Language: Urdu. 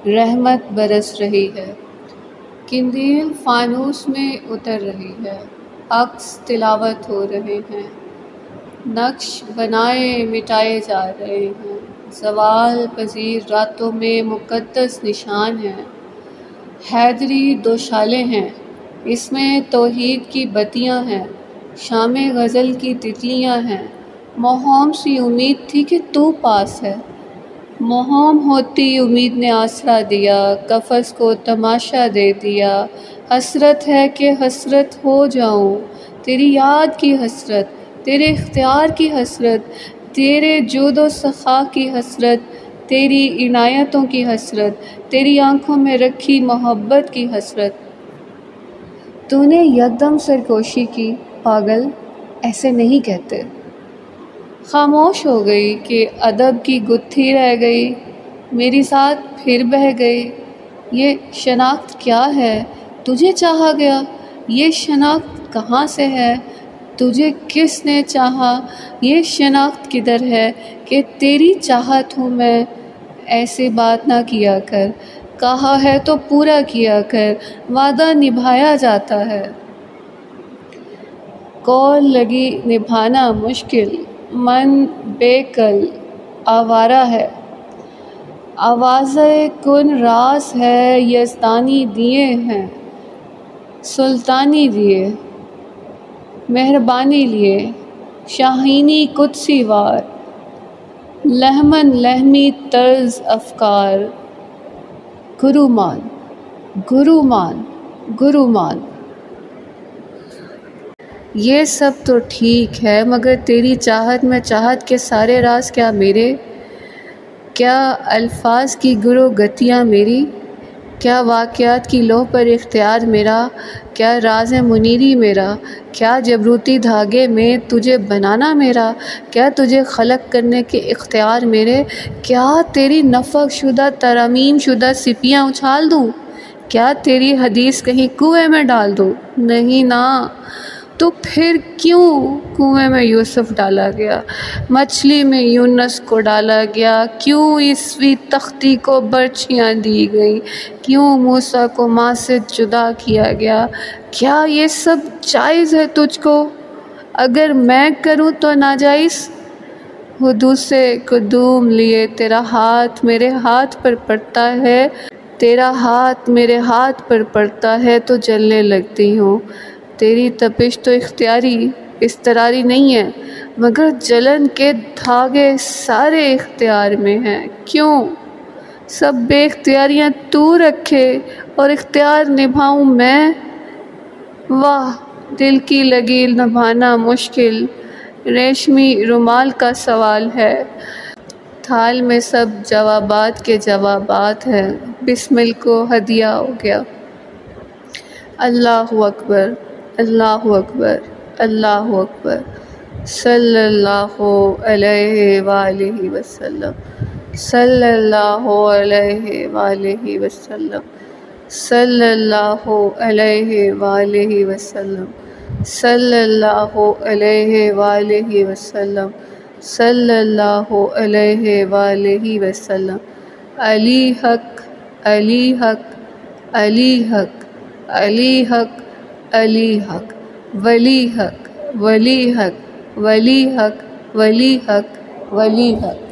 رحمت برس رہی ہے، قندیل فانوس میں اتر رہی ہے، عکس تلاوت ہو رہے ہیں، نقش بنائے مٹائے جا رہے ہیں، زوال پذیر راتوں میں مقدس نشان ہیں، حیدری دوشالے ہیں، اس میں توحید کی بتیاں ہیں، شام غزل کی تتلیاں ہیں، موہوم سی امید تھی کہ تو پاس ہے، موہوم ہوتی امید نے آسرا دیا، قفس کو تماشا دے دیا، حسرت ہے کہ حسرت ہو جاؤں، تیری یاد کی حسرت، تیرے اختیار کی حسرت، تیرے جود و سخا کی حسرت، تیری عنایتوں کی حسرت، تیری آنکھوں میں رکھی محبت کی حسرت۔ تو نے یکدم سرگوشی کی، پاگل ایسے نہیں کہتے۔ خاموش ہو گئی کہ ادب کی گتھی رہ گئی، میری ساتھ پھر بہہ گئی۔ یہ شناخت کیا ہے؟ تجھے چاہا گیا، یہ شناخت کہاں سے ہے؟ تجھے کس نے چاہا؟ یہ شناخت کدھر ہے کہ تیری چاہت ہوں میں؟ ایسی بات نہ کیا کر، کہا ہے تو پورا کیا کر، وعدہ نبھایا جاتا ہے۔ قول لگی نبھانا مشکل، من بے کل آوارہ ہے، آوازِ کن راس ہے، یزدانی دیے ہیں، سلطانی دیے، مہربانی لیے، شاہینی قدسی وار، لہمن لہمی طرز افکار، گرومان گرومان گرومان۔ یہ سب تو ٹھیک ہے، مگر تیری چاہت میں چاہت کے سارے راز کیا میرے؟ کیا الفاظ کی گرو گتیاں میری؟ کیا واقعات کی لوح پر اختیار میرا؟ کیا راز منیری میرا؟ کیا جبروتی دھاگے میں تجھے بنانا میرا؟ کیا تجھے خلق کرنے کے اختیار میرے؟ کیا تیری نفخ شدہ ترامیم شدہ سپیاں اچھال دوں؟ کیا تیری حدیث کہیں کنویں میں ڈال دوں؟ نہیں نا، تو پھر کیوں کنویں میں یوسف ڈالا گیا، مچھلی میں یونس کو ڈالا گیا؟ کیوں عیسوی تختی کو برچھیاں دی گئیں؟ کیوں موسیٰ کو ماں سے جدا کیا گیا؟ کیا یہ سب جائز ہے تجھ کو؟ اگر میں کروں تو ناجائز؟ حدوث سے قدوم لیے تیرا ہاتھ میرے ہاتھ پر پڑتا ہے، تیرا ہاتھ میرے ہاتھ پر پڑتا ہے تو جلنے لگتی ہوں۔ تیری تپش تو اختیاری اضطراری نہیں ہے، مگر جلن کے دھاگے سارے اختیار میں ہیں۔ کیوں سب بے اختیاریاں تو رکھے اور اختیار نبھاؤں میں؟ واہ، دل کی لگی نبھانا مشکل، ریشمی رومال کا سوال ہے، تھال میں سب جوابات کے جوابات ہیں، بسمل کو ہدیہ ہو گیا۔ اللہ اکبر، اللہ اکبر، اللہ اکبر، صلی اللہ علیہ وآلہ وسلم، صلی اللہ علیہ وآلہ وسلم، صلی اللہ علیہ وآلہ وسلم، صلی اللہ علیہ وآلہ وسلم، صلی اللہ علیہ وآلہ وسلم۔ علی حق، علی حق، علی حق، علی حق، علی حق، ولی حق، ولی حق، ولی حق، ولی حق، ولی حق۔